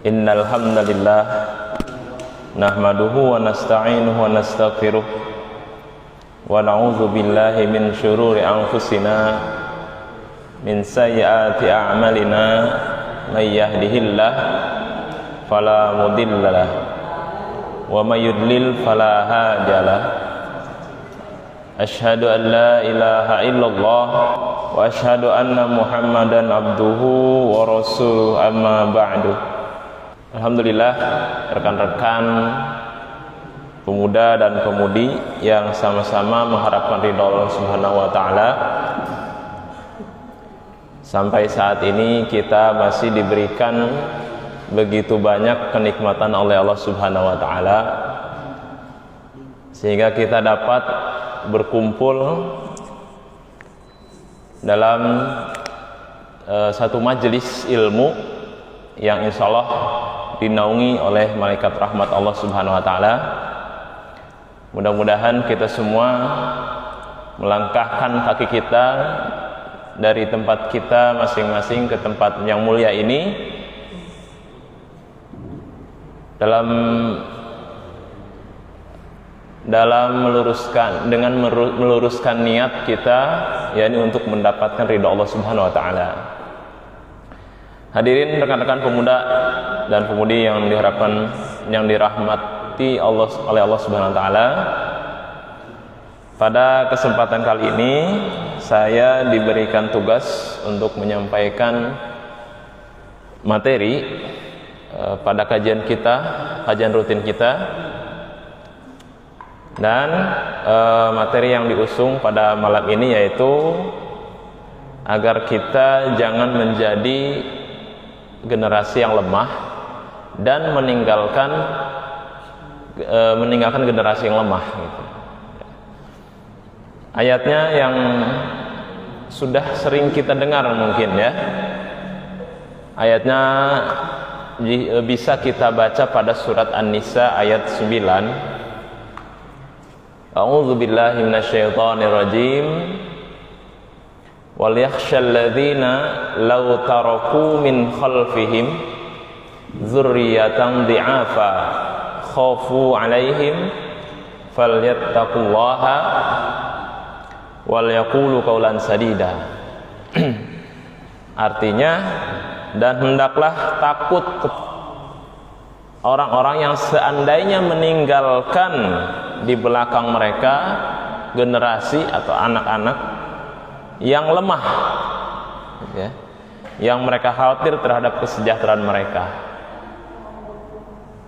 Innal hamdalillah nahmaduhu wa nasta'inuhu wa nastaghfiruh wa na'udzu billahi min syururi anfusina min sayyiati a'malina may yahdihillah fala mudhillalah wa may yudlil fala hadiyalah. Asyhadu an la ilaha illallah wa asyhadu anna Muhammadan abduhu wa rasuluh, amma ba'du. Alhamdulillah, rekan-rekan pemuda dan pemudi yang sama-sama mengharapkan ridha Allah Subhanahu wa taala. Sampai saat ini kita masih diberikan begitu banyak kenikmatan oleh Allah Subhanahu wa taala, sehingga kita dapat berkumpul dalam satu majelis ilmu yang insya Allah dinaungi oleh malaikat rahmat Allah Subhanahu wa taala. Mudah-mudahan kita semua melangkahkan kaki kita dari tempat kita masing-masing ke tempat yang mulia ini dalam meluruskan niat kita, yakni untuk mendapatkan ridha Allah Subhanahu wa taala. Hadirin rekan-rekan pemuda dan pemudi yang dirahmati oleh Allah Subhanahu wa taala. Pada kesempatan kali ini saya diberikan tugas untuk menyampaikan materi pada kajian rutin kita. Dan materi yang diusung pada malam ini yaitu agar kita jangan menjadi generasi yang lemah dan meninggalkan generasi yang lemah gitu. Ayatnya yang sudah sering kita dengar mungkin ya. Ayatnya bisa kita baca pada surat An-Nisa ayat 9. A'udzu billahi minasyaitonir rajim. Wal yakhshal ladzina law taraku min khalfihim dzurriyyatan dhi'afa khafu 'alaihim falyattaqullaha wal yaqulu qawlan sadida. Artinya, dan hendaklah takut orang-orang yang seandainya meninggalkan di belakang mereka generasi atau anak-anak yang lemah ya, yang mereka khawatir terhadap kesejahteraan mereka.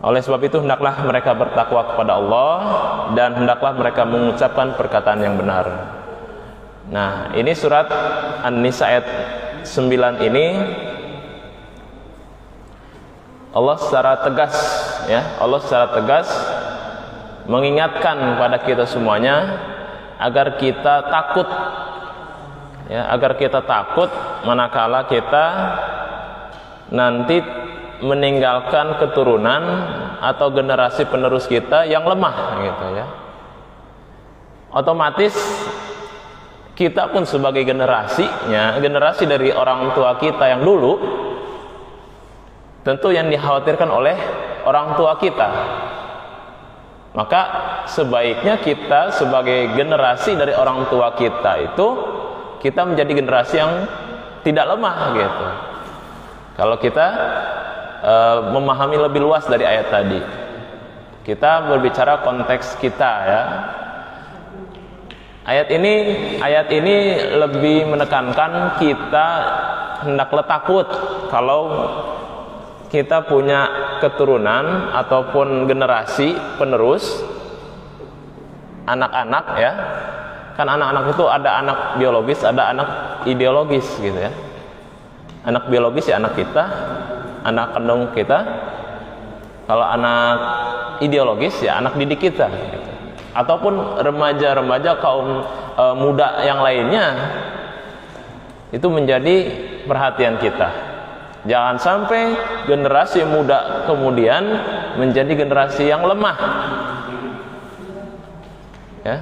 Oleh sebab itu hendaklah mereka bertakwa kepada Allah dan hendaklah mereka mengucapkan perkataan yang benar. Nah, ini surat An-Nisa ayat 9 ini Allah secara tegas mengingatkan kepada kita semuanya agar kita takut manakala kita nanti meninggalkan keturunan atau generasi penerus kita yang lemah gitu ya. Otomatis kita pun sebagai generasi dari orang tua kita yang dulu, tentu yang dikhawatirkan oleh orang tua kita. Maka sebaiknya kita sebagai generasi dari orang tua kita itu, kita menjadi generasi yang tidak lemah gitu. Kalau kita memahami lebih luas dari ayat tadi, kita berbicara konteks kita ya. Ayat ini lebih menekankan kita hendaklah takut kalau kita punya keturunan ataupun generasi penerus anak-anak ya. Kan anak-anak itu ada anak biologis, ada anak ideologis gitu ya. Anak biologis ya anak kita, anak kandung kita. Kalau anak ideologis ya anak didik kita gitu. Ataupun remaja-remaja kaum muda yang lainnya, itu menjadi perhatian kita. Jangan sampai generasi muda kemudian menjadi generasi yang lemah ya.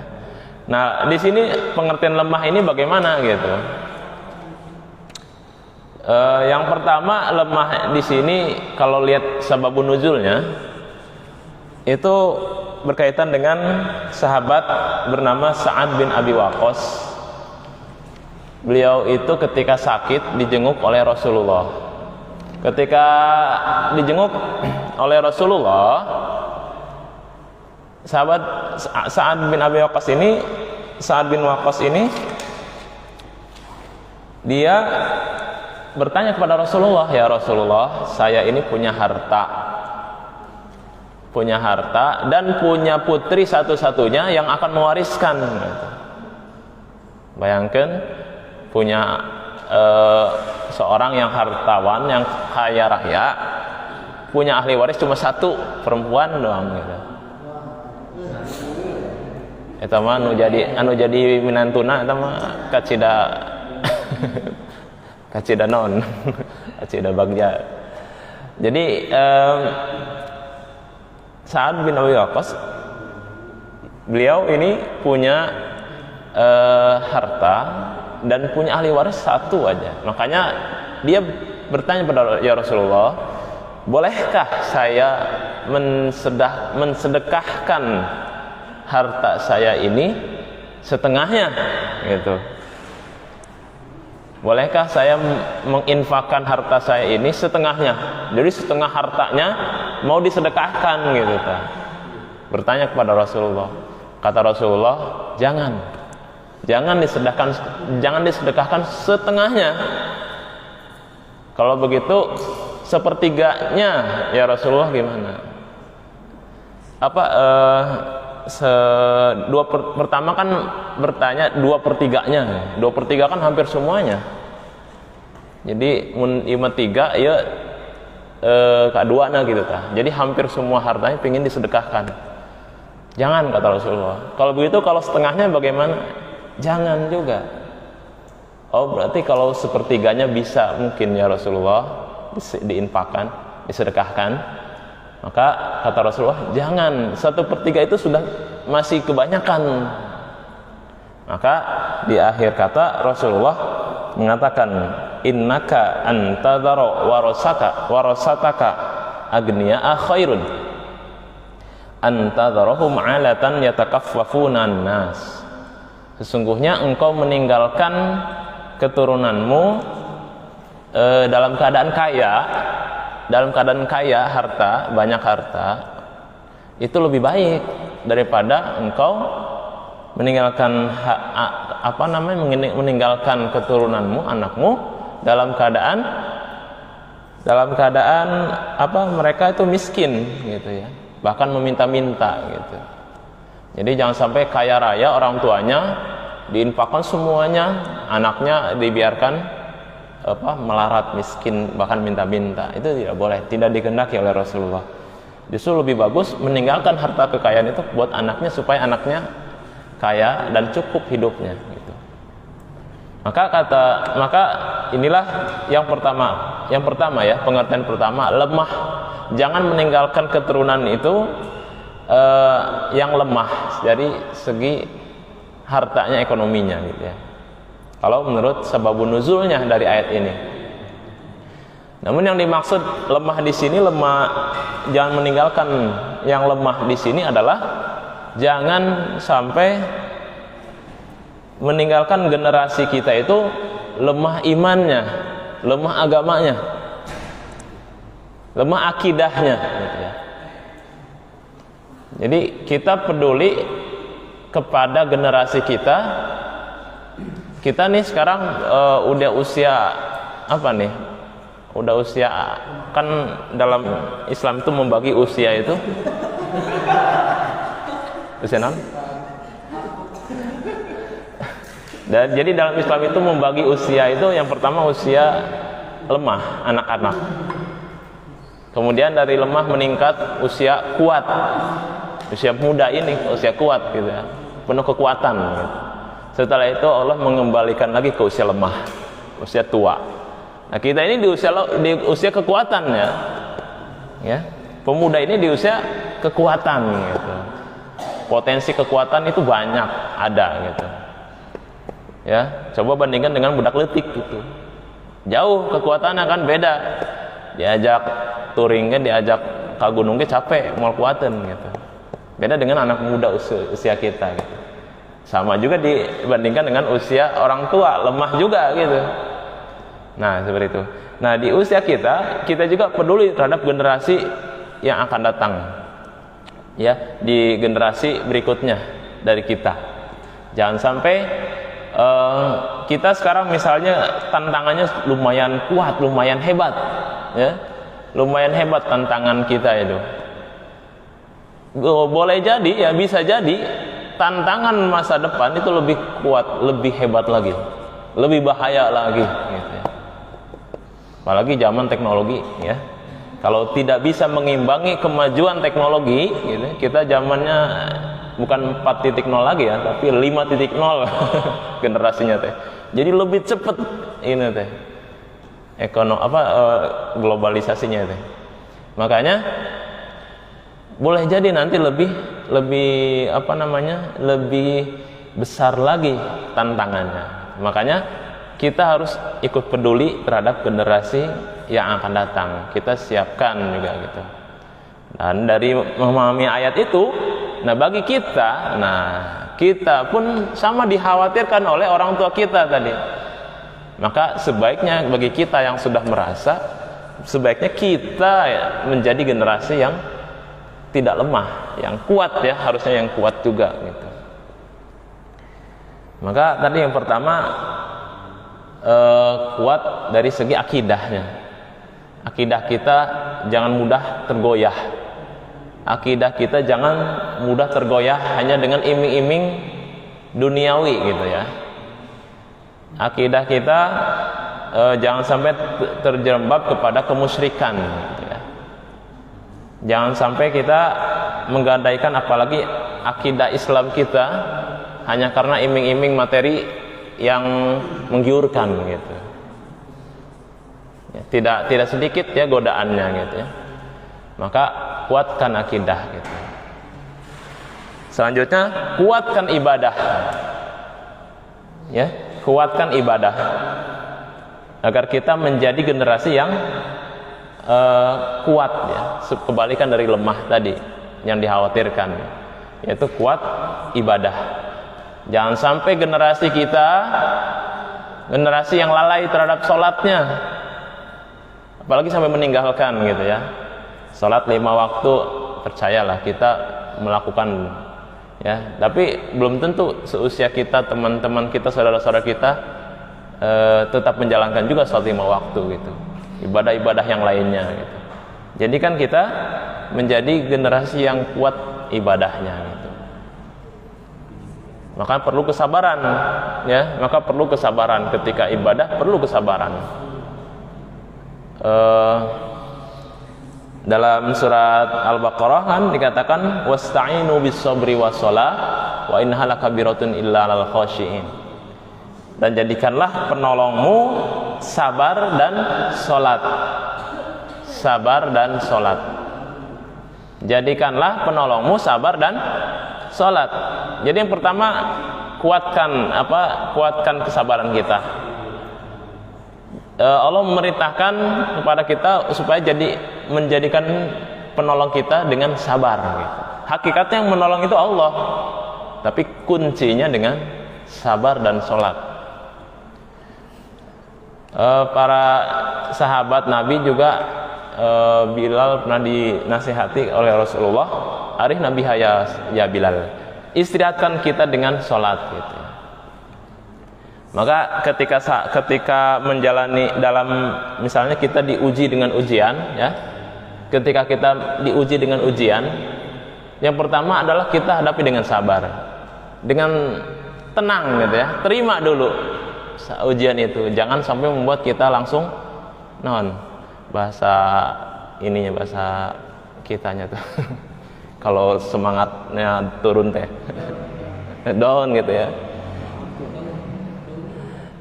Nah, di sini pengertian lemah ini bagaimana gitu. Yang pertama, lemah di sini kalau lihat sababun nuzulnya itu berkaitan dengan sahabat bernama Sa'ad bin Abi Waqqas. Beliau itu ketika sakit dijenguk oleh Rasulullah. Ketika dijenguk oleh Rasulullah, sahabat Sa'ad bin Abi Waqqas ini, Sa'ad bin Waqqas ini, dia bertanya kepada Rasulullah, ya Rasulullah, saya ini punya harta dan punya putri satu-satunya yang akan mewariskan. Bayangkan punya seorang yang hartawan, yang kaya raya, punya ahli waris cuma satu, perempuan doang gitu. Eta mah anu jadi minantuna eta mah kacida non kacida bagja. Jadi Sa'ad bin Abi Waqqas, beliau ini punya harta dan punya ahli waris satu aja. Makanya dia bertanya pada ya Rasulullah, bolehkah saya mensedekahkan harta saya ini setengahnya gitu? Bolehkah saya menginfakkan harta saya ini setengahnya? Jadi setengah hartanya mau disedekahkan gitu ta. Bertanya kepada Rasulullah. Kata Rasulullah, jangan disedekahkan setengahnya. Kalau begitu sepertiganya ya Rasulullah gimana? Pertama kan bertanya 2/3-nya. 2/3 kan hampir semuanya. Jadi mun 5/3 ya kaduana gitu ta. Jadi hampir semua hartanya pengin disedekahkan. Jangan, kata Rasulullah. Kalau begitu, kalau setengahnya bagaimana? Jangan juga. Oh, berarti kalau sepertiganya bisa mungkin ya Rasulullah diinfakkan, disedekahkan. Maka kata Rasulullah, jangan, 1/3 itu sudah masih kebanyakan. Maka di akhir kata Rasulullah mengatakan, innaka antadhara warasataka agniya'a khairun antadharahum 'alatan yatakaffafunan nas. Sesungguhnya engkau meninggalkan keturunanmu dalam keadaan kaya, harta, banyak harta, itu lebih baik daripada engkau meninggalkan meninggalkan keturunanmu, anakmu dalam keadaan mereka itu miskin gitu ya, bahkan meminta-minta gitu. Jadi jangan sampai kaya raya orang tuanya diinfakkan semuanya, anaknya dibiarkan melarat, miskin, bahkan minta-minta. Itu tidak boleh, tidak dikehendaki oleh Rasulullah. Justru lebih bagus meninggalkan harta kekayaan itu buat anaknya supaya anaknya kaya dan cukup hidupnya gitu. Maka inilah yang pertama ya, pengertian pertama, lemah. Jangan meninggalkan keturunan itu yang lemah dari segi hartanya, ekonominya gitu ya. Kalau menurut sababun nuzulnya dari ayat ini. Namun yang dimaksud lemah di sini, jangan meninggalkan yang lemah di sini adalah jangan sampai meninggalkan generasi kita itu lemah imannya, lemah agamanya, lemah akidahnya gitu ya. Jadi kita peduli kepada generasi kita. Kita nih sekarang udah usia udah usia, kan dalam Islam itu membagi usia itu usia non? Dan jadi dalam Islam itu membagi usia itu, yang pertama usia lemah, anak-anak. Kemudian dari lemah meningkat usia kuat. Usia muda ini usia kuat gitu ya, penuh kekuatan gitu. Setelah itu Allah mengembalikan lagi ke usia lemah, usia tua. Nah, kita ini di usia kekuatan ya. Pemuda ini di usia kekuatan gitu. Potensi kekuatan itu banyak ada gitu. Ya, coba bandingkan dengan budak leutik gitu. Jauh kekuatannya kan beda. Diajak touring kan, diajak ke gunung ke capek, mau kuatin gitu. Beda dengan anak muda usia kita gitu. Sama juga dibandingkan dengan usia orang tua, lemah juga gitu. Nah, seperti itu. Nah, di usia kita juga peduli terhadap generasi yang akan datang. Ya, di generasi berikutnya dari kita. Jangan sampai kita sekarang misalnya tantangannya lumayan kuat, lumayan hebat, ya. Lumayan hebat tantangan kita itu. Boleh jadi, ya bisa jadi tantangan masa depan itu lebih kuat, lebih hebat lagi, lebih bahaya lagi gitu ya. Apalagi zaman teknologi ya. Kalau tidak bisa mengimbangi kemajuan teknologi gitu, kita zamannya bukan 4.0 lagi ya, tapi 5.0 generasinya teh. Jadi lebih cepat ini teh. Globalisasinya teh. Makanya boleh jadi nanti lebih besar lagi tantangannya. Makanya kita harus ikut peduli terhadap generasi yang akan datang. Kita siapkan juga gitu. Dan dari memahami ayat itu, nah bagi kita, kita pun sama dikhawatirkan oleh orang tua kita tadi. Maka sebaiknya bagi kita yang sudah merasa, sebaiknya kita menjadi generasi yang tidak lemah, yang kuat ya, harusnya yang kuat juga gitu. Maka tadi yang pertama kuat dari segi akidahnya. Akidah kita jangan mudah tergoyah. Akidah kita jangan mudah tergoyah hanya dengan iming-iming duniawi gitu ya. Akidah kita jangan sampai terjerembab kepada kemusyrikan gitu ya. Jangan sampai kita menggadaikan apalagi akidah Islam kita hanya karena iming-iming materi yang menggiurkan gitu. Ya, tidak sedikit ya godaannya gitu ya. Maka kuatkan akidah gitu. Selanjutnya kuatkan ibadah. Ya, kuatkan ibadah agar kita menjadi generasi yang kuat ya, kebalikan dari lemah tadi yang dikhawatirkan, yaitu kuat ibadah. Jangan sampai generasi kita generasi yang lalai terhadap sholatnya, apalagi sampai meninggalkan gitu ya. Sholat 5 waktu percayalah kita melakukan ya, tapi belum tentu seusia kita, teman-teman kita, saudara-saudara kita tetap menjalankan juga sholat 5 waktu gitu, ibadah-ibadah yang lainnya gitu. Jadi kan kita menjadi generasi yang kuat ibadahnya gitu. Maka perlu kesabaran ya, maka perlu kesabaran ketika ibadah, perlu kesabaran. Dalam surat Al-Baqarah kan dikatakan wasta'inu bis-sabri was-shalah wa innaha lakabiratun illa 'alal khashiin. Dan jadikanlah penolongmu sabar dan salat. Sabar dan salat. Jadikanlah penolongmu sabar dan salat. Jadi yang pertama kuatkan kesabaran kita. Allah memerintahkan kepada kita supaya menjadikan penolong kita dengan sabar gitu. Hakikatnya yang menolong itu Allah, tapi kuncinya dengan sabar dan sholat. Para sahabat Nabi juga Bilal pernah dinasihati oleh Rasulullah, "Arih Nabi ya Bilal, istirahatkan kita dengan sholat gitu." Maka ketika menjalani dalam, misalnya kita diuji dengan ujian ya, ketika kita diuji dengan ujian, yang pertama adalah kita hadapi dengan sabar, dengan tenang gitu ya, terima dulu ujian itu, jangan sampai membuat kita langsung bahasa kitanya tuh kalau semangatnya turun teh down gitu ya.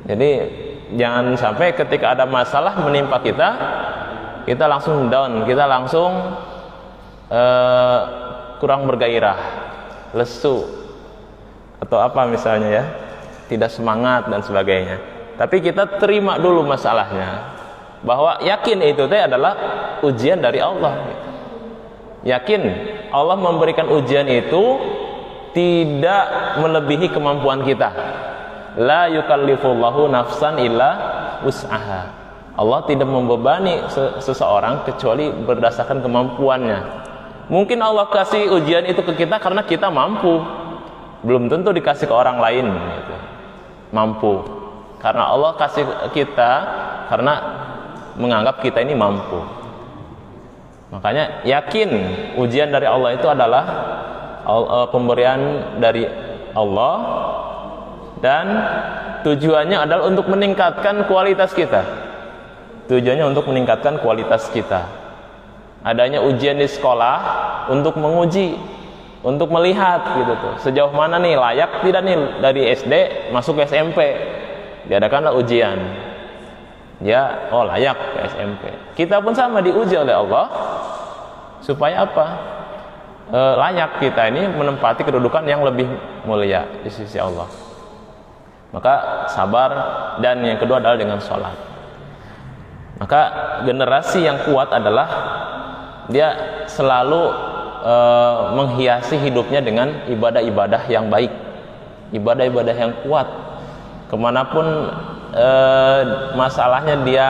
Jadi jangan sampai ketika ada masalah menimpa kita langsung down, kita langsung kurang bergairah, lesu atau apa misalnya ya, tidak semangat dan sebagainya. Tapi kita terima dulu masalahnya, bahwa yakin itu teh adalah ujian dari Allah. Yakin Allah memberikan ujian itu tidak melebihi kemampuan kita. La yukallifullahu nafsan illa wus'aha. Allah tidak membebani seseorang kecuali berdasarkan kemampuannya. Mungkin Allah kasih ujian itu ke kita karena kita mampu, belum tentu dikasih ke orang lain gitu. Mampu karena Allah kasih kita karena menganggap kita ini mampu. Makanya yakin ujian dari Allah itu adalah pemberian dari Allah, dan tujuannya adalah untuk meningkatkan kualitas kita. Tujuannya untuk meningkatkan kualitas kita. Adanya ujian di sekolah untuk menguji, untuk melihat gitu tuh, sejauh mana nih layak tidak nih dari SD masuk ke SMP. Diadakanlah ujian. Ya, oh layak ke SMP. Kita pun sama diuji oleh Allah supaya apa? Layak kita ini menempati kedudukan yang lebih mulia di sisi Allah. Maka sabar, dan yang kedua adalah dengan sholat. Maka generasi yang kuat adalah dia selalu menghiasi hidupnya dengan ibadah-ibadah yang baik, ibadah-ibadah yang kuat. Kemanapun masalahnya dia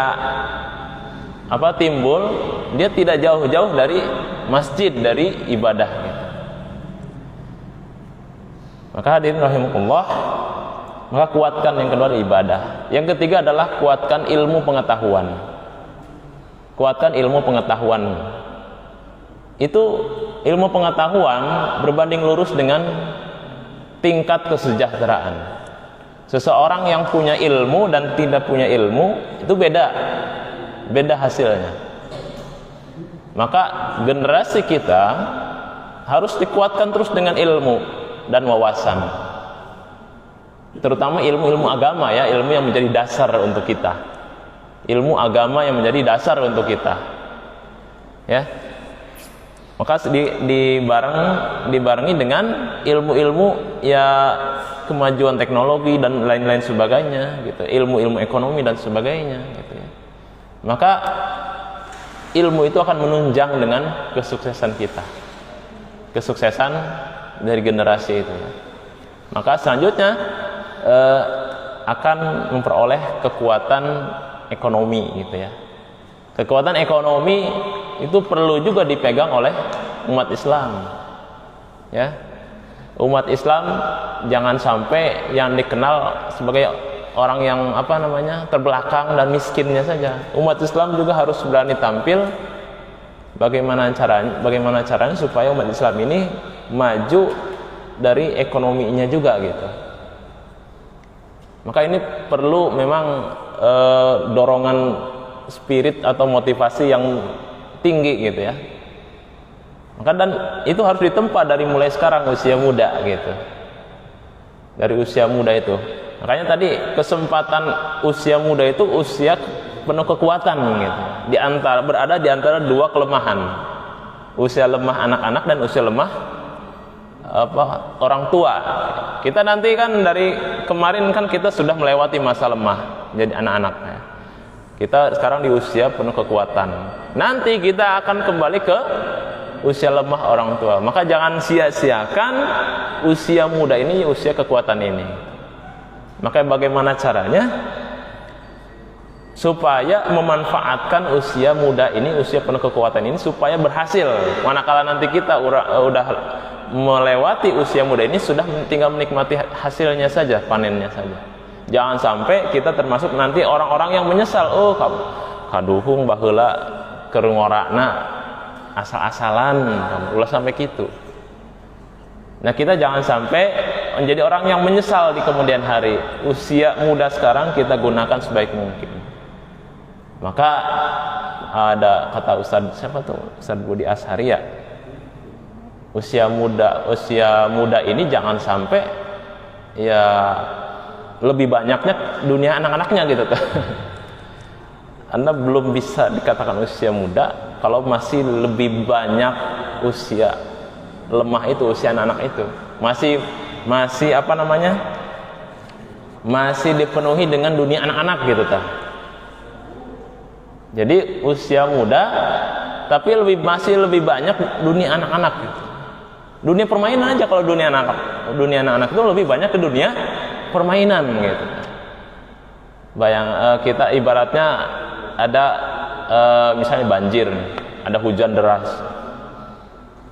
timbul, dia tidak jauh-jauh dari masjid, dari ibadah. Maka hadirin rahimakumullah, maka kuatkan yang kedua adalah ibadah. Yang ketiga adalah kuatkan ilmu pengetahuan. Kuatkan ilmu pengetahuan. Itu ilmu pengetahuan berbanding lurus dengan tingkat kesejahteraan. Seseorang yang punya ilmu dan tidak punya ilmu itu beda hasilnya. Maka generasi kita harus dikuatkan terus dengan ilmu dan wawasan, terutama ilmu-ilmu agama ya, ilmu yang menjadi dasar untuk kita. Ilmu agama yang menjadi dasar untuk kita, ya. Maka dibarengi dengan ilmu-ilmu ya kemajuan teknologi dan lain-lain sebagainya, gitu. Ilmu-ilmu ekonomi dan sebagainya, gitu ya. Maka ilmu itu akan menunjang dengan kesuksesan kita, kesuksesan dari generasi itu. Ya. Maka selanjutnya akan memperoleh kekuatan ekonomi, gitu ya. Kekuatan ekonomi itu perlu juga dipegang oleh umat Islam, ya. Umat Islam jangan sampai yang dikenal sebagai orang yang terbelakang dan miskinnya saja. Umat Islam juga harus berani tampil bagaimana caranya supaya umat Islam ini maju dari ekonominya juga, gitu. Maka ini perlu memang dorongan spirit atau motivasi yang tinggi, gitu ya. Maka dan itu harus ditempa dari mulai sekarang, usia muda, gitu. Dari usia muda itu. Makanya tadi kesempatan usia muda itu usia penuh kekuatan, gitu. Berada di antara dua kelemahan. Usia lemah anak-anak dan usia lemah orang tua. Kita nanti kan dari kemarin kan kita sudah melewati masa lemah jadi anak-anak ya. Kita sekarang di usia penuh kekuatan. Nanti kita akan kembali ke usia lemah orang tua. Maka jangan sia-siakan usia muda ini, usia kekuatan ini. Maka bagaimana caranya supaya memanfaatkan usia muda ini, usia penuh kekuatan ini supaya berhasil. Manakala nanti kita udah melewati usia muda ini, sudah tinggal menikmati hasilnya saja, panennya saja. Jangan sampai kita termasuk nanti orang-orang yang menyesal. Oh, kaduhung baheula keur ngorakna asal-asalan, ulah sampai gitu. Nah, kita jangan sampai menjadi orang yang menyesal di kemudian hari. Usia muda sekarang kita gunakan sebaik mungkin. Maka ada kata Ustadz Ustadz Budi Ashari ya, usia muda ini jangan sampai ya lebih banyaknya dunia anak-anaknya, gitu. Anda belum bisa dikatakan usia muda kalau masih lebih banyak usia lemah itu, usia anak-anak itu masih masih dipenuhi dengan dunia anak-anak gitu ta. Jadi usia muda tapi masih lebih banyak dunia anak-anak gitu. Dunia permainan aja. Kalau dunia anak-anak itu lebih banyak ke dunia permainan gitu. Kita ibaratnya ada misalnya banjir, ada hujan deras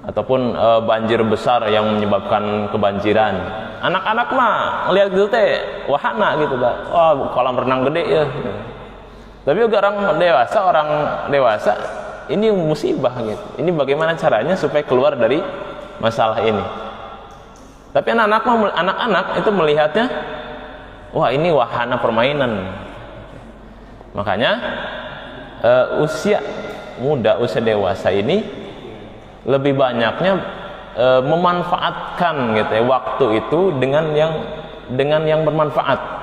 ataupun banjir besar yang menyebabkan kebanjiran. Anak-anak mah ngelihat gitu teh wahana gitu ta. Oh, kolam renang gede ya. Tapi juga orang dewasa ini musibah gitu. Ini bagaimana caranya supaya keluar dari masalah ini. Tapi anak-anak itu melihatnya, wah ini wahana permainan. Makanya usia muda, usia dewasa ini lebih banyaknya memanfaatkan gitu ya waktu itu dengan yang bermanfaat.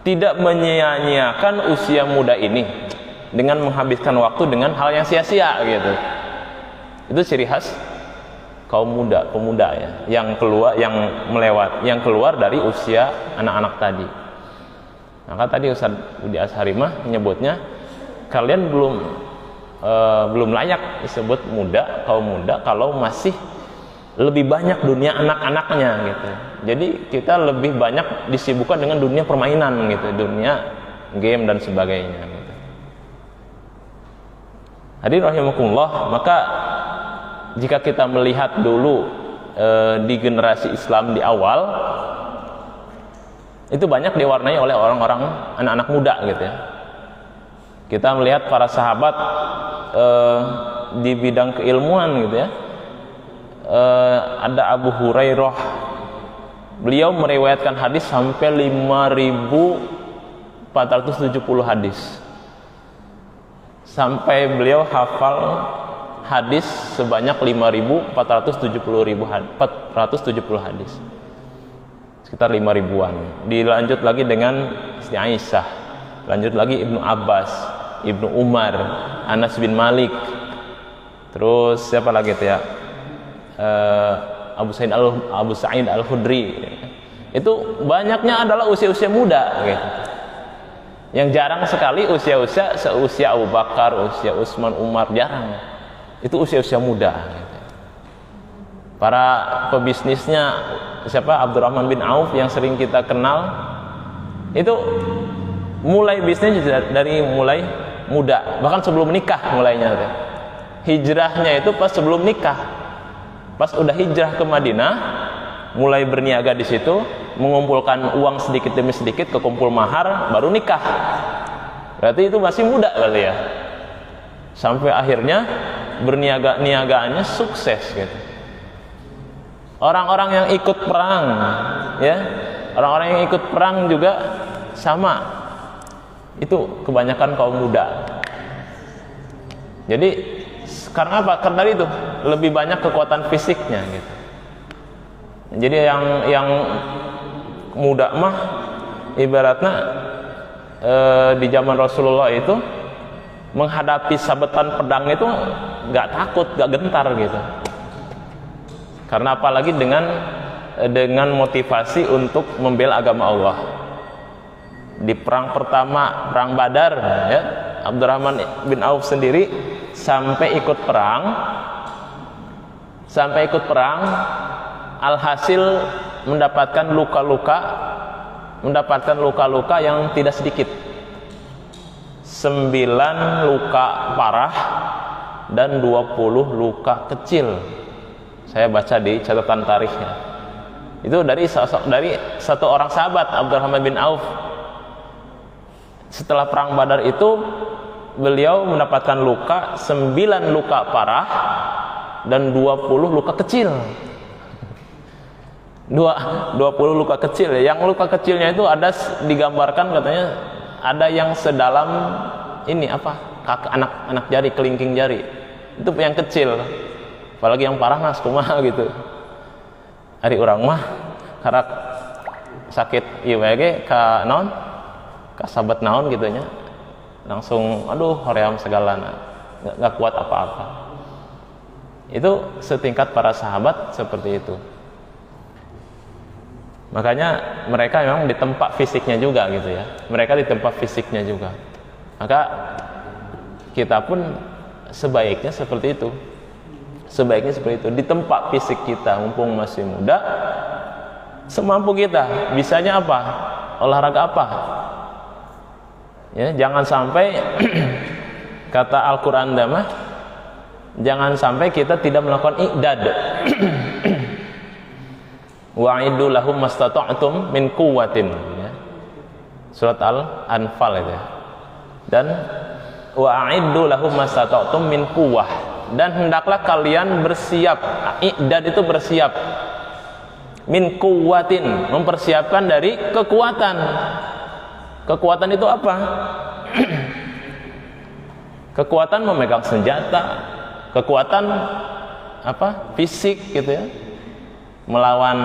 Tidak menyia-nyiakan usia muda ini dengan menghabiskan waktu dengan hal yang sia-sia gitu. Itu ciri khas kaum pemuda ya, yang keluar dari usia anak-anak tadi. Maka tadi Ustaz Budi Ashari menyebutnya kalian belum layak disebut kaum muda kalau masih lebih banyak dunia anak-anaknya gitu. Jadi kita lebih banyak disibukkan dengan dunia permainan gitu, dunia game dan sebagainya gitu. Hadirin rahimakumullah, maka jika kita melihat dulu di generasi Islam di awal itu banyak diwarnai oleh orang-orang anak-anak muda gitu ya. Kita melihat para sahabat di bidang keilmuan gitu ya. Ada Abu Hurairah, beliau meriwayatkan hadis sampai 5.470 hadis, sampai beliau hafal hadis sebanyak 5.470 hadis, sekitar 5.000-an. Dilanjut lagi dengan Siti Aisyah, lanjut lagi Ibnu Abbas, Ibnu Umar, Anas bin Malik, terus siapa lagi itu ya, Abu Sa'id Al-Khudri. Itu banyaknya adalah usia-usia muda gitu. Yang jarang sekali usia-usia seusia Abu Bakar, usia Utsman, Umar, jarang. Itu usia-usia muda gitu. Para pebisnisnya siapa, Abdurrahman bin Auf yang sering kita kenal, itu mulai bisnis dari mulai muda, bahkan sebelum nikah mulainya. Hijrahnya itu pas sebelum nikah. Pas udah hijrah ke Madinah, mulai berniaga di situ, mengumpulkan uang sedikit demi sedikit, kekumpul mahar, baru nikah. Berarti itu masih muda kali ya. Sampai akhirnya berniagaannya sukses gitu. Orang-orang yang ikut perang, ya, orang-orang yang ikut perang juga sama. Itu kebanyakan kaum muda. Jadi karena apa? Karena itu lebih banyak kekuatan fisiknya gitu. Jadi yang muda mah ibaratnya di zaman Rasulullah itu menghadapi sabetan pedang itu nggak takut, nggak gentar gitu. Karena apalagi dengan motivasi untuk membela agama Allah. Di perang pertama, perang Badar ya, Abdurrahman bin Auf sendiri sampai ikut perang, alhasil mendapatkan luka-luka yang tidak sedikit, 9 luka parah dan 20 luka kecil. Saya baca di catatan tarikhnya. Itu dari satu orang sahabat, Abdurrahman bin Auf. Setelah perang Badar itu beliau mendapatkan 9 luka parah dan 20 luka kecil. 20 luka kecil. Yang luka kecilnya itu ada digambarkan katanya ada yang sedalam ini apa? Anak jari, kelingking jari. Itu yang kecil. Apalagi yang parah nas kumaha gitu. Ari urang mah karena sakit ieu ge ka naon? Ka sabat naon gitu nya. Langsung aduh hoream segalana. Enggak kuat apa-apa. Itu setingkat para sahabat seperti itu. Makanya mereka memang di tempat fisiknya juga gitu ya. Mereka di tempat fisiknya juga. Maka kita pun sebaiknya seperti itu. Sebaiknya seperti itu. Di tempat fisik kita mumpung masih muda, semampu kita. Bisanya apa? Olahraga apa? Ya, jangan sampai kata Al-Qur'an damah, jangan sampai kita tidak melakukan i'dad. Wa'iddu lahum mastata'tum min quwwatin, ya. Surat Al-Anfal itu ya. Dan wa'iddu lahum mastata'tum min quwwah, dan hendaklah kalian bersiap. I'dad itu bersiap. Min quwwatin, mempersiapkan dari kekuatan. Kekuatan itu apa? Kekuatan memegang senjata, kekuatan apa? Fisik gitu ya. Melawan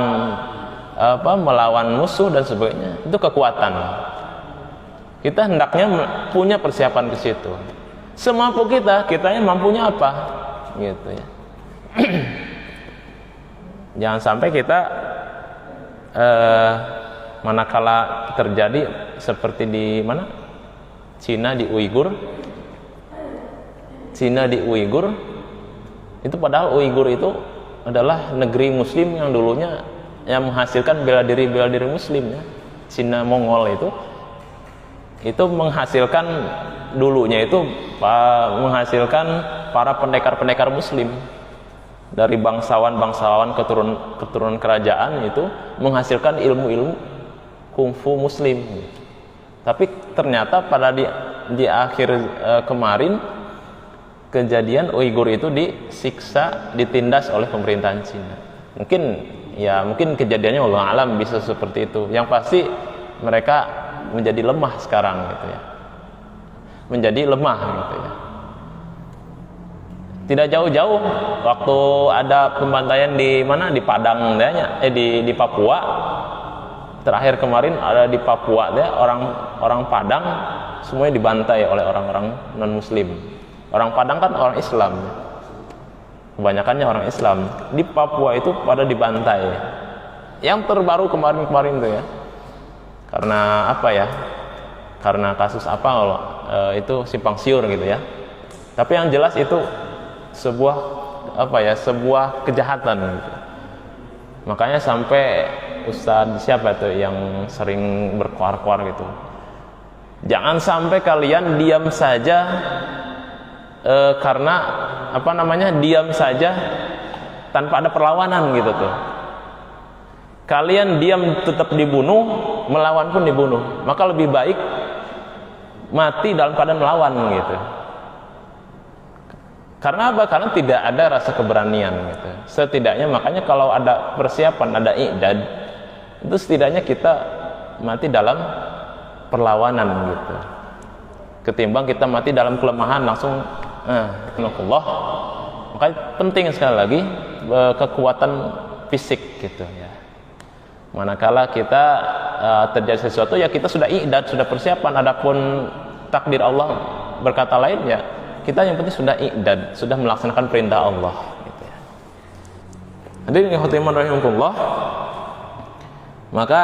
musuh dan sebagainya, itu kekuatan. Kita hendaknya punya persiapan ke situ. Semampu kitanya mampunya apa, gitu ya. Jangan sampai kita manakala terjadi seperti di mana? Cina di Uighur itu, padahal Uighur itu adalah negeri muslim yang dulunya yang menghasilkan bela diri muslim ya. Cina Mongol itu menghasilkan dulunya itu menghasilkan para pendekar muslim. Dari bangsawan keturunan kerajaan itu menghasilkan ilmu kungfu muslim. Tapi ternyata pada di akhir kemarin kejadian Uighur itu disiksa, ditindas oleh pemerintahan Cina. Mungkin kejadiannya Allah alam bisa seperti itu. Yang pasti mereka menjadi lemah sekarang gitu ya. Menjadi lemah gitu ya. Tidak jauh-jauh waktu ada pembantaian di mana, di Padang di Papua. Terakhir kemarin ada di Papua ya, orang Padang semuanya dibantai oleh orang-orang non muslim. Orang Padang kan orang Islam, kebanyakannya orang Islam. Di Papua itu pada dibantai. Yang terbaru kemarin tuh ya, karena apa ya? Karena kasus apa kalau itu simpang siur gitu ya. Tapi yang jelas itu sebuah kejahatan gitu. Makanya sampai Ustadz siapa tuh yang sering berkuar-kuar gitu, jangan sampai kalian diam saja karena diam saja tanpa ada perlawanan gitu tuh. Kalian diam tetap dibunuh, melawan pun dibunuh. Maka lebih baik mati dalam keadaan melawan gitu. Karena apa? Karena tidak ada rasa keberanian gitu. Setidaknya makanya kalau ada persiapan, ada i'dad, itu setidaknya kita mati dalam perlawanan gitu. Ketimbang kita mati dalam kelemahan langsung Allah. Makanya penting sekali lagi kekuatan fisik gitu ya. Manakala kita terjadi sesuatu ya kita sudah i'dad, sudah persiapan. Adapun takdir Allah berkata lain ya kita yang penting sudah i'dad, sudah melaksanakan perintah Allah gitu ya. Hadirin yang rahimakumullah. Maka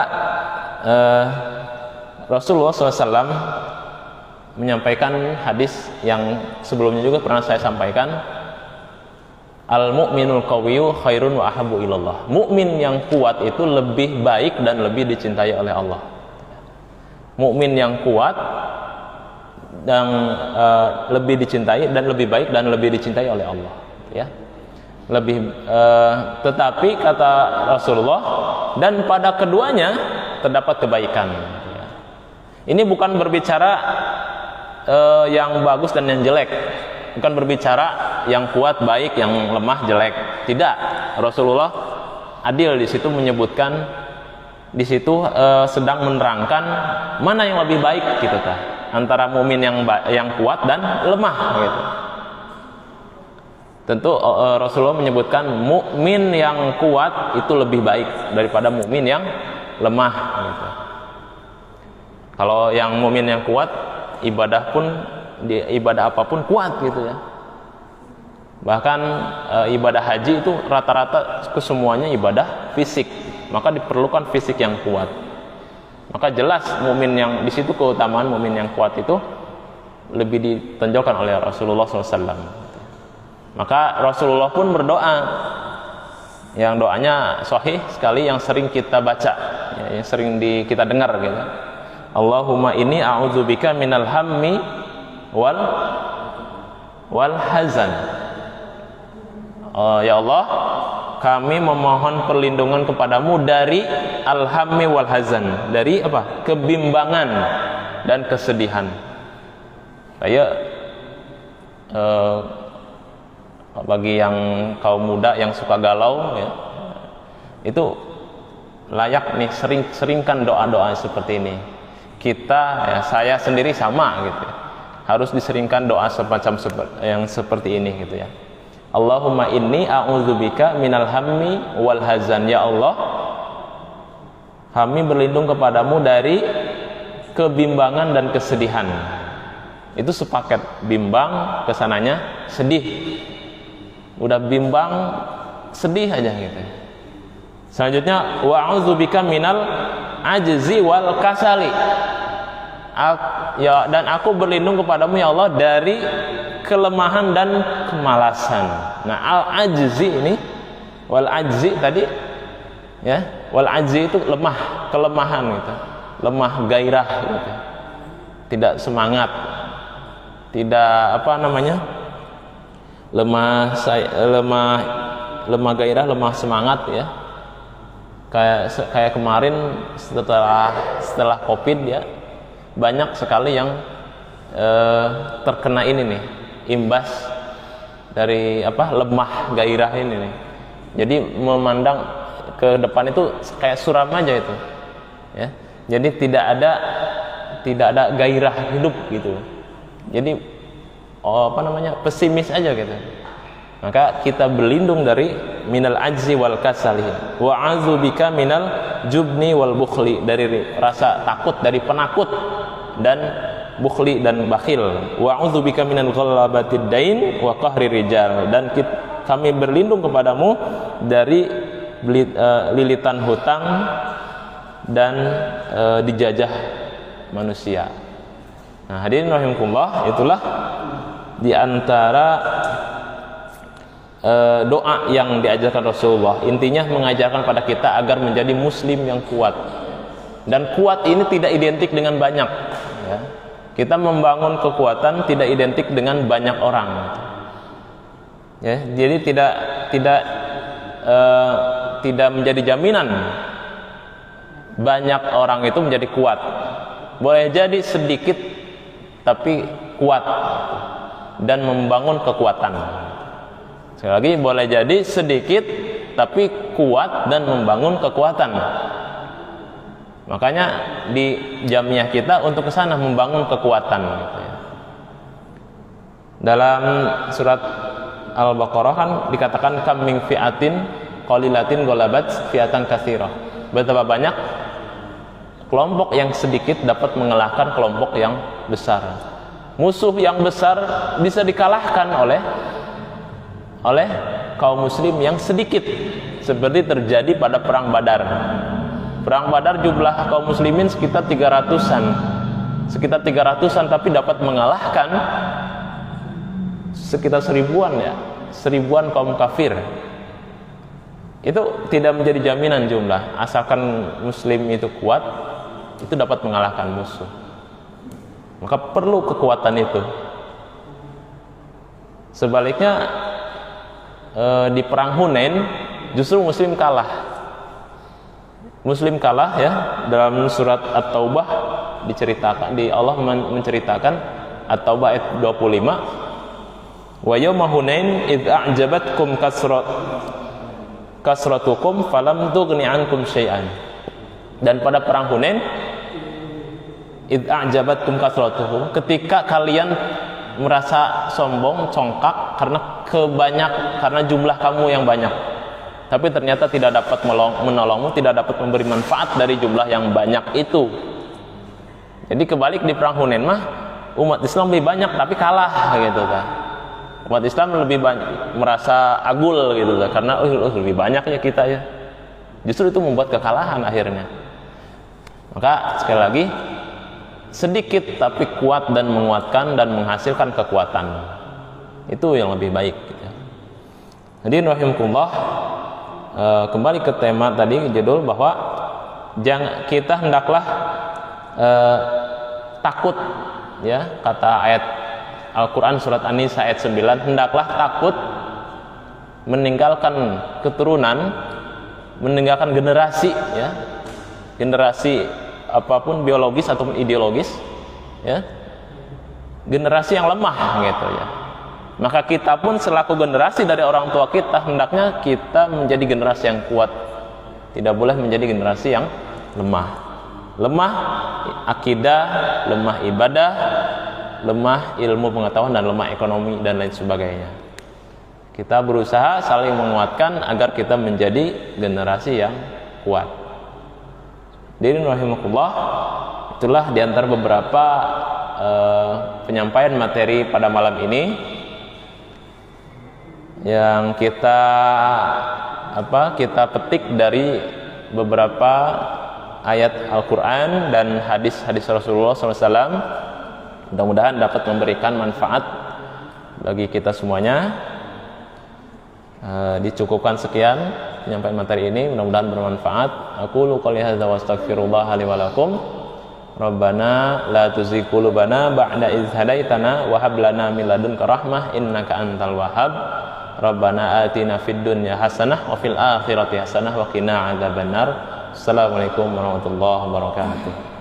Rasulullah SAW menyampaikan hadis yang sebelumnya juga pernah saya sampaikan, al-mu'minul qawiyyu khairun wa ahabbu ilallah. Mukmin yang kuat itu lebih baik dan lebih dicintai oleh Allah. Mukmin yang kuat dan lebih dicintai dan lebih baik dan lebih dicintai oleh Allah ya. Tetapi kata Rasulullah, dan pada keduanya terdapat kebaikan ya. Ini bukan berbicara yang bagus dan yang jelek, bukan berbicara yang kuat baik, yang lemah jelek. Tidak, Rasulullah adil di situ menyebutkan, di situ sedang menerangkan mana yang lebih baik gitu kan, antara mukmin yang kuat dan lemah gitu. Tentu Rasulullah menyebutkan mukmin yang kuat itu lebih baik daripada mukmin yang lemah gitu. Kalau yang mukmin yang kuat, ibadah apapun kuat gitu ya. Bahkan ibadah haji itu rata-rata kesemuanya ibadah fisik maka diperlukan fisik yang kuat. Maka jelas mukmin yang di situ, keutamaan mukmin yang kuat itu lebih ditonjolkan oleh Rasulullah SAW. Maka Rasulullah pun berdoa, yang doanya sahih sekali, yang sering kita baca, ya, yang sering kita dengar gitu. Allahumma inni a'udzubika minal hammi wal hazan. Ya Allah, kami memohon perlindungan kepadamu dari al-hammi wal hazan, dari apa? Kebimbangan dan kesedihan. Kayak bagi yang kaum muda yang suka galau, ya, itu layak nih seringkan doa-doa seperti ini. Kita, ya, saya sendiri sama gitu, harus diseringkan doa semacam yang seperti ini gitu ya. Allahumma inni a'udzubika minal hammi wal hazan. Ya Allah, kami berlindung kepadamu dari kebimbangan dan kesedihan. Itu sepaket, bimbang kesananya sedih. Udah bimbang, sedih aja gitu. Selanjutnya wa'udzubika minal ajzi wal kasali. Ya, dan aku berlindung kepadamu ya Allah dari kelemahan dan kemalasan. Nah, al-ajzi ini, wal ajzi tadi, ya, wal ajzi itu lemah, kelemahan gitu, lemah gairah gitu, tidak semangat, tidak apa namanya, lemah gairah, lemah semangat ya. Kayak kemarin setelah COVID ya, banyak sekali yang terkena ini nih, imbas dari apa, lemah gairah ini nih. Jadi memandang ke depan itu kayak suram aja itu ya. Jadi tidak ada gairah hidup gitu. Jadi apa namanya, pesimis aja gitu. Maka kita berlindung dari minal ajzi wal kasali, wa a'udzubika minal jubni wal bukhli, dari rasa takut, dari penakut dan bukhli dan bakhil. Wa a'udzubika minal ghalabatid dain wa qahri rijal, dan kami berlindung kepadamu dari lilitan hutang dan dijajah manusia. Nah, hadirin rahimakumullah, itulah di antara doa yang diajarkan Rasulullah. Intinya mengajarkan pada kita agar menjadi muslim yang kuat. Dan kuat ini tidak identik dengan banyak ya. Kita membangun kekuatan tidak identik dengan banyak orang ya. Jadi tidak menjadi jaminan banyak orang itu menjadi kuat. Boleh jadi sedikit tapi kuat dan membangun kekuatan. Sekali lagi, boleh jadi sedikit tapi kuat dan membangun kekuatan. Makanya di jamiah kita untuk ke sana membangun kekuatan gitu ya. Dalam surat Al-Baqarah kan dikatakan kam min fi'atin qalilatin ghalabat fi'atan katsirah. Betapa banyak kelompok yang sedikit dapat mengalahkan kelompok yang besar. Musuh yang besar bisa dikalahkan oleh kaum muslim yang sedikit, seperti terjadi pada perang Badar. Perang Badar jumlah kaum muslimin sekitar 300-an, tapi dapat mengalahkan sekitar 1000-an ya, 1000-an kaum kafir. Itu tidak menjadi jaminan jumlah, asalkan muslim itu kuat, itu dapat mengalahkan musuh. Maka perlu kekuatan itu. Sebaliknya di perang Hunain justru muslim kalah. Muslim kalah ya. Dalam surat At-Taubah diceritakan, Allah menceritakan At-Taubah ayat 25. Wa yawma Hunain id a'jabatkum kasratukum falam tughni ankum syai'an. Dan pada perang Hunain id a'jabatkum kasratukum, ketika kalian merasa sombong, congkak karena jumlah kamu yang banyak, tapi ternyata tidak dapat menolongmu, tidak dapat memberi manfaat dari jumlah yang banyak itu. Jadi kebalik di perang Hunain mah umat Islam lebih banyak tapi kalah gitu kan. Umat Islam lebih banyak merasa agul gitu kan, karena lebih banyak ya kita ya. Justru itu membuat kekalahan akhirnya. Maka sekali lagi, sedikit tapi kuat dan menguatkan dan menghasilkan kekuatan. Itu yang lebih baik gitu. Jadi rahimakumullah, kembali ke tema tadi, judul bahwa kita hendaklah takut, ya, kata ayat Al-Quran surat An-Nisa ayat 9, hendaklah takut meninggalkan keturunan, meninggalkan generasi, ya, generasi apapun, biologis ataupun ideologis, ya, generasi yang lemah gitu ya. Maka kita pun selaku generasi dari orang tua kita, hendaknya kita menjadi generasi yang kuat, tidak boleh menjadi generasi yang lemah. Lemah akidah, lemah ibadah, lemah ilmu pengetahuan, dan lemah ekonomi dan lain sebagainya. Kita berusaha saling menguatkan agar kita menjadi generasi yang kuat. Jadi rahimakumullah, itulah diantara beberapa penyampaian materi pada malam ini yang kita petik dari beberapa ayat Al-Quran dan hadis-hadis Rasulullah SAW. Mudah-mudahan dapat memberikan manfaat bagi kita semuanya. Dicukupkan sekian penyampaian materi ini, mudah-mudahan bermanfaat. Aqulu qouli hadza wa astaghfirullah li wa lakum. Rabbana la tuzigh qulubana ba'da idh hadaitana wa hab lana min ladunka rahmah innaka antal wahhab. Rabbana atina fid dunya hasanah wa fil akhirati hasanah wa qina adzabannar. Assalamualaikum warahmatullahi wabarakatuh.